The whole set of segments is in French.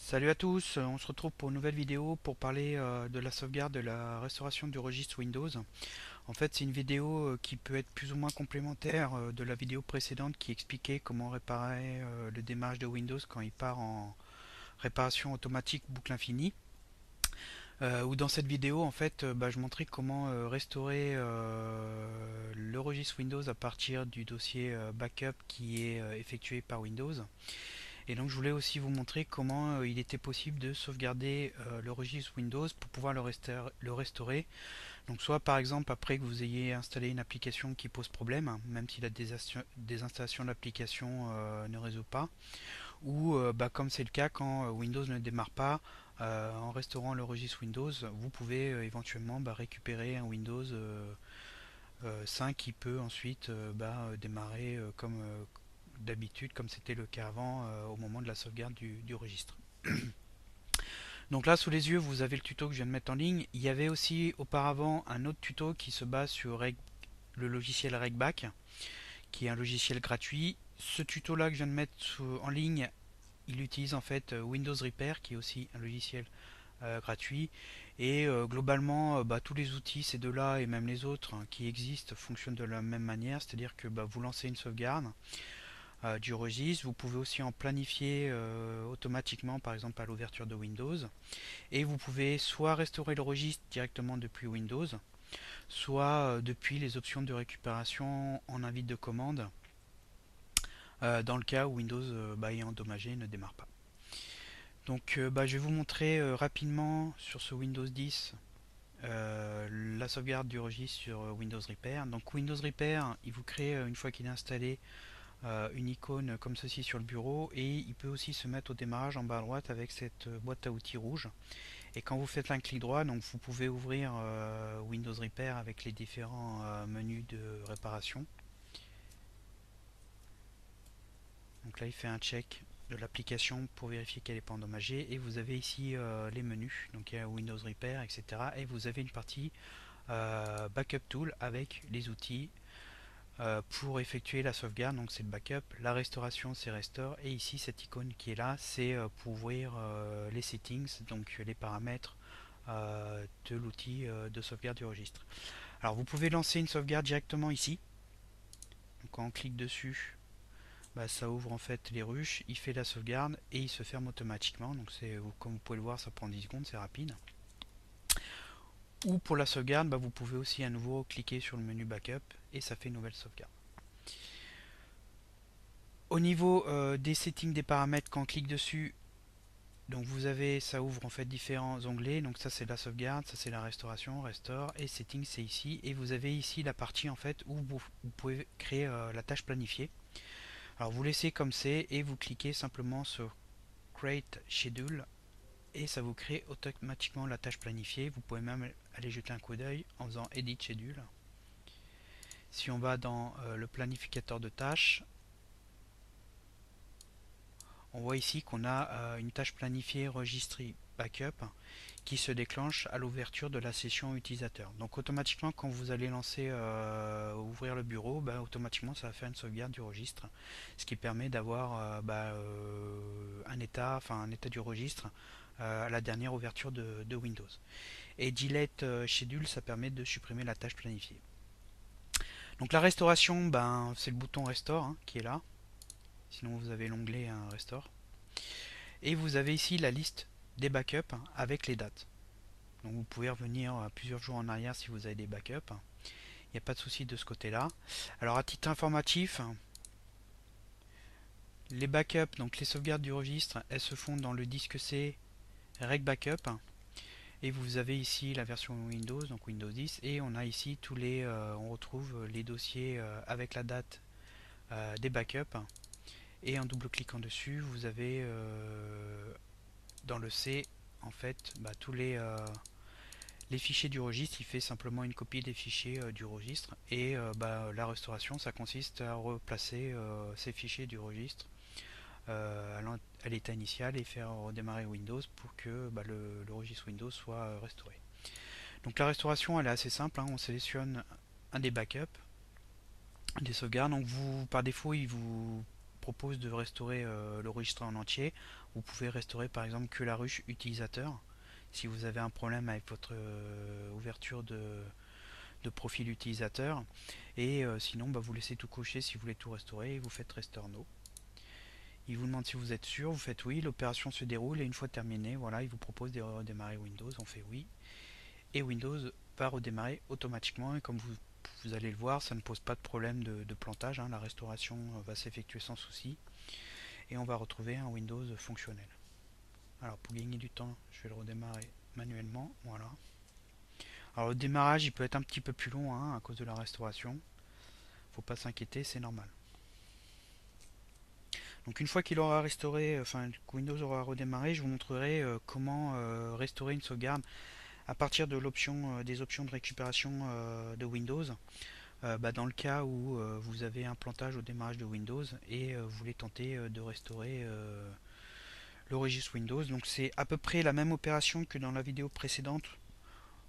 Salut à tous, on se retrouve pour une nouvelle vidéo pour parler de la sauvegarde de la restauration du registre Windows. En fait, c'est une vidéo qui peut être plus ou moins complémentaire de la vidéo précédente qui expliquait comment réparer le démarrage de Windows quand il part en réparation automatique boucle infinie. Ou dans cette vidéo, en fait, je montrais comment restaurer le registre Windows à partir du dossier backup qui est effectué par Windows. Et donc je voulais aussi vous montrer comment il était possible de sauvegarder le registre Windows pour pouvoir le restaurer. Donc soit par exemple après que vous ayez installé une application qui pose problème, hein, même si la désinstallation de l'application ne résout pas, ou comme c'est le cas quand Windows ne démarre pas, en restaurant le registre Windows, vous pouvez éventuellement récupérer un Windows 5 qui peut ensuite démarrer comme d'habitude, comme c'était le cas avant au moment de la sauvegarde du registre. Donc là, sous les yeux, vous avez le tuto que je viens de mettre en ligne. Il y avait aussi auparavant un autre tuto qui se base sur le logiciel Regback, qui est un logiciel gratuit. Ce tuto-là que je viens de mettre en ligne, il utilise en fait Windows Repair, qui est aussi un logiciel gratuit. Et globalement, tous les outils, ces deux-là et même les autres qui existent, fonctionnent de la même manière. C'est-à-dire que vous lancez une sauvegarde du registre. Vous pouvez aussi en planifier automatiquement, par exemple à l'ouverture de Windows. Et vous pouvez soit restaurer le registre directement depuis Windows, soit depuis les options de récupération en invite de commande, dans le cas où Windows est endommagé et ne démarre pas. Donc je vais vous montrer rapidement sur ce Windows 10 la sauvegarde du registre sur Windows Repair. Donc Windows Repair, il vous crée une fois qu'il est installé une icône comme ceci sur le bureau, et il peut aussi se mettre au démarrage en bas à droite avec cette boîte à outils rouge. Et quand vous faites un clic droit, donc vous pouvez ouvrir Windows Repair avec les différents menus de réparation. Donc là il fait un check de l'application pour vérifier qu'elle n'est pas endommagée, et vous avez ici les menus, donc il y a Windows Repair, etc. Et vous avez une partie Backup Tool avec les outils pour effectuer la sauvegarde. Donc c'est le backup, la restauration c'est restore, et ici cette icône qui est là c'est pour ouvrir les settings, donc les paramètres de l'outil de sauvegarde du registre. Alors vous pouvez lancer une sauvegarde directement ici. Donc quand on clique dessus, ça ouvre en fait les ruches, il fait la sauvegarde et il se ferme automatiquement. Donc c'est, comme vous pouvez le voir, ça prend 10 secondes, c'est rapide. Ou pour la sauvegarde, vous pouvez aussi à nouveau cliquer sur le menu backup et ça fait une nouvelle sauvegarde. Au niveau des settings des paramètres, quand on clique dessus, donc vous avez, ça ouvre en fait différents onglets. Donc ça c'est la sauvegarde, ça c'est la restauration, restore, et settings c'est ici. Et vous avez ici la partie en fait où vous pouvez créer la tâche planifiée. Alors vous laissez comme c'est et vous cliquez simplement sur Create Schedule et ça vous crée automatiquement la tâche planifiée. Vous pouvez même aller jeter un coup d'œil en faisant Edit Schedule. Si on va dans le planificateur de tâches, on voit ici qu'on a une tâche planifiée registrée backup qui se déclenche à l'ouverture de la session utilisateur. Donc automatiquement quand vous allez lancer ouvrir le bureau, automatiquement ça va faire une sauvegarde du registre, ce qui permet d'avoir un état du registre à la dernière ouverture de Windows. Et Delete Schedule, ça permet de supprimer la tâche planifiée. Donc la restauration, c'est le bouton Restore qui est là. Sinon vous avez l'onglet Restore. Et vous avez ici la liste des backups avec les dates. Donc vous pouvez revenir plusieurs jours en arrière si vous avez des backups. Il n'y a pas de souci de ce côté-là. Alors à titre informatif, les backups, donc les sauvegardes du registre, elles se font dans le disque C Reg Backup. Et vous avez ici la version Windows, donc Windows 10, et on a ici on retrouve les dossiers avec la date des backups. Et en double-cliquant dessus, vous avez dans le C en fait tous les fichiers du registre. Il fait simplement une copie des fichiers du registre, et la restauration ça consiste à replacer ces fichiers du registre à l'état initial et faire redémarrer Windows pour que le registre Windows soit restauré. Donc la restauration elle est assez simple, on sélectionne un des backups, des sauvegardes. Donc vous par défaut il vous propose de restaurer le registre en entier, Vous pouvez restaurer par exemple que la ruche utilisateur si vous avez un problème avec votre ouverture de profil utilisateur. Et sinon, bah, vous laissez tout cocher si vous voulez tout restaurer et vous faites Restore No. Il vous demande si vous êtes sûr, vous faites oui, l'opération se déroule et une fois terminée, voilà, il vous propose de redémarrer Windows, on fait oui. Et Windows va redémarrer automatiquement et comme vous allez le voir, ça ne pose pas de problème de plantage, hein, la restauration va s'effectuer sans souci et on va retrouver un Windows fonctionnel. Alors pour gagner du temps, je vais le redémarrer manuellement, voilà. Alors le démarrage il peut être un petit peu plus long hein, à cause de la restauration, faut pas s'inquiéter, c'est normal. Donc une fois qu'il aura restauré, enfin que Windows aura redémarré, je vous montrerai comment restaurer une sauvegarde à partir de l'option des options de récupération de Windows. Bah, dans le cas où vous avez un plantage au démarrage de Windows et vous voulez tenter de restaurer le registre Windows. Donc c'est à peu près la même opération que dans la vidéo précédente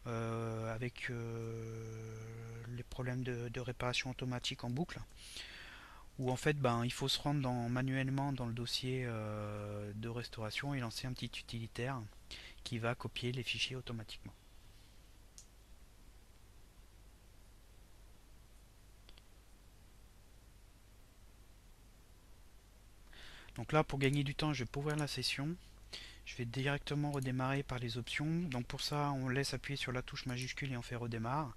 avec les problèmes de réparation automatique en boucle. Où en fait ben, il faut se rendre manuellement dans le dossier de restauration et lancer un petit utilitaire qui va copier les fichiers automatiquement. Donc là pour gagner du temps je vais pas ouvrir la session. Je vais directement redémarrer par les options. Donc pour ça on laisse appuyer sur la touche majuscule et on fait redémarre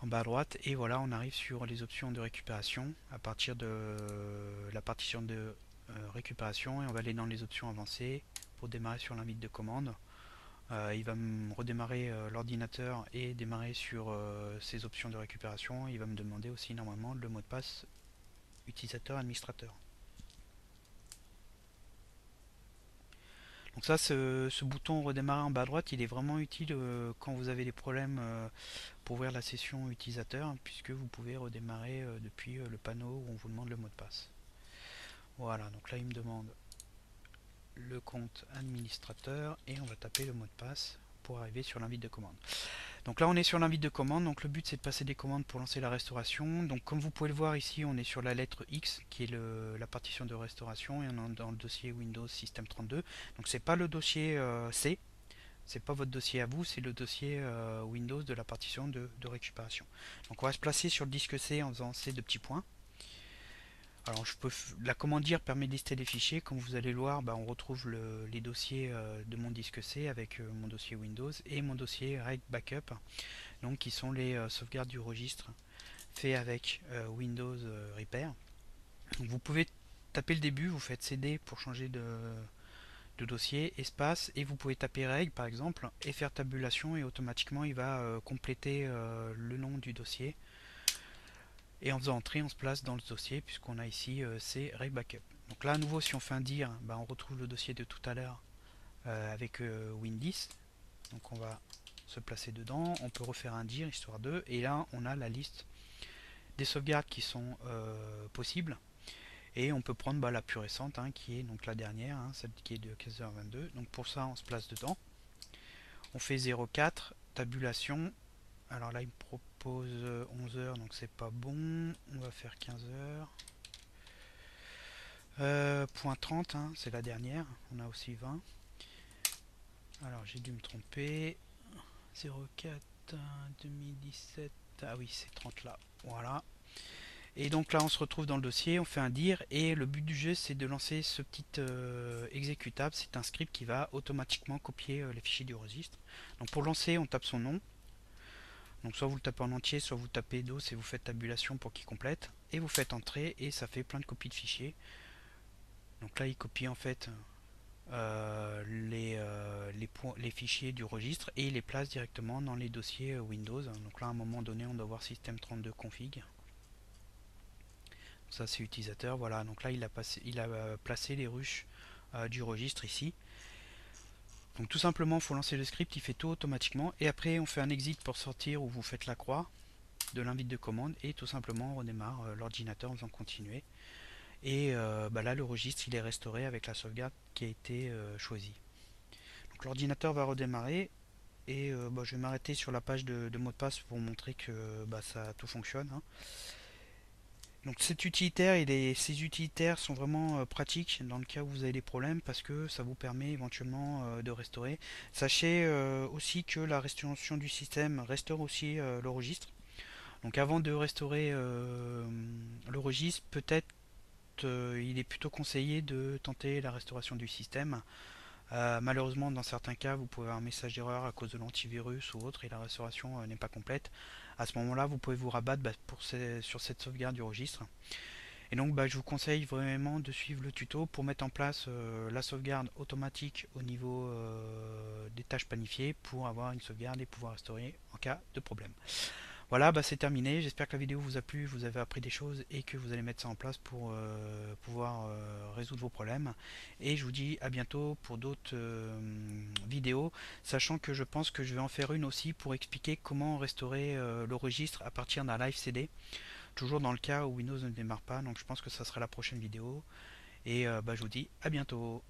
en bas à droite et voilà on arrive sur les options de récupération à partir de la partition de récupération et on va aller dans les options avancées pour démarrer sur l'invite de commande. Il va me redémarrer l'ordinateur et démarrer sur ces options de récupération. Il va me demander aussi normalement le mot de passe utilisateur administrateur. Donc ça, ce bouton redémarrer en bas à droite, il est vraiment utile quand vous avez des problèmes pour ouvrir la session utilisateur, hein, puisque vous pouvez redémarrer depuis le panneau où on vous demande le mot de passe. Voilà, donc là il me demande le compte administrateur et on va taper le mot de passe pour arriver sur l'invite de commande. Donc là on est sur l'invite de commande, donc le but c'est de passer des commandes pour lancer la restauration. Donc comme vous pouvez le voir ici on est sur la lettre X qui est la partition de restauration et on est dans le dossier Windows System 32. Donc c'est pas le dossier C, c'est pas votre dossier à vous, c'est le dossier Windows de la partition de récupération. Donc on va se placer sur le disque C en faisant C de petits points. Alors la commande dire permet de lister les fichiers. Comme vous allez le voir, bah, on retrouve les dossiers de mon disque C avec mon dossier Windows et mon dossier Reg Backup, donc qui sont les sauvegardes du registre fait avec Windows Repair. Donc, vous pouvez taper le début, vous faites CD pour changer de dossier, espace, et vous pouvez taper Reg par exemple et faire tabulation et automatiquement il va compléter le nom du dossier. Et en faisant entrer, on se place dans le dossier puisqu'on a ici c'est Reg Backup. Donc là à nouveau si on fait un dir, bah, on retrouve le dossier de tout à l'heure avec Win10. Donc on va se placer dedans, on peut refaire un dir histoire de, et là on a la liste des sauvegardes qui sont possibles. Et on peut prendre bah, la plus récente hein, qui est donc la dernière, hein, celle qui est de 15h22. Donc pour ça on se place dedans. On fait 0,4, tabulation. Alors là il me propose 11h donc c'est pas bon. On va faire 15h. Point 30, hein, c'est la dernière. On a aussi 20. Alors j'ai dû me tromper. 04 2017. Ah oui, c'est 30 là. Voilà. Et donc là on se retrouve dans le dossier, on fait un dir et le but du jeu c'est de lancer ce petit exécutable, c'est un script qui va automatiquement copier les fichiers du registre. Donc pour lancer on tape son nom, donc soit vous le tapez en entier, soit vous tapez DOS et vous faites tabulation pour qu'il complète, et vous faites entrer et ça fait plein de copies de fichiers. Donc là il copie en fait les fichiers du registre et il les place directement dans les dossiers Windows. Donc là à un moment donné on doit voir système 32 config. Ça c'est utilisateur, voilà, donc là il a placé les ruches du registre ici. Donc tout simplement il faut lancer le script, il fait tout automatiquement et après on fait un exit pour sortir où vous faites la croix de l'invite de commande et tout simplement on redémarre l'ordinateur en faisant continuer. Et bah là le registre il est restauré avec la sauvegarde qui a été choisie. Donc l'ordinateur va redémarrer et bah, je vais m'arrêter sur la page de mot de passe pour montrer que bah, ça tout fonctionne. Hein. Donc ces utilitaires sont vraiment pratiques dans le cas où vous avez des problèmes parce que ça vous permet éventuellement de restaurer. Sachez aussi que la restauration du système restaure aussi le registre. Donc avant de restaurer le registre, peut-être il est plutôt conseillé de tenter la restauration du système. Malheureusement, dans certains cas, vous pouvez avoir un message d'erreur à cause de l'antivirus ou autre et la restauration n'est pas complète. À ce moment-là, vous pouvez vous rabattre sur cette sauvegarde du registre. Et donc, je vous conseille vraiment de suivre le tuto pour mettre en place la sauvegarde automatique au niveau des tâches planifiées pour avoir une sauvegarde et pouvoir restaurer en cas de problème. Voilà, c'est terminé. J'espère que la vidéo vous a plu, vous avez appris des choses et que vous allez mettre ça en place pour pouvoir résoudre vos problèmes. Et je vous dis à bientôt pour d'autres vidéos, sachant que je pense que je vais en faire une aussi pour expliquer comment restaurer le registre à partir d'un live CD, toujours dans le cas où Windows ne démarre pas. Donc je pense que ça sera la prochaine vidéo. Et je vous dis à bientôt.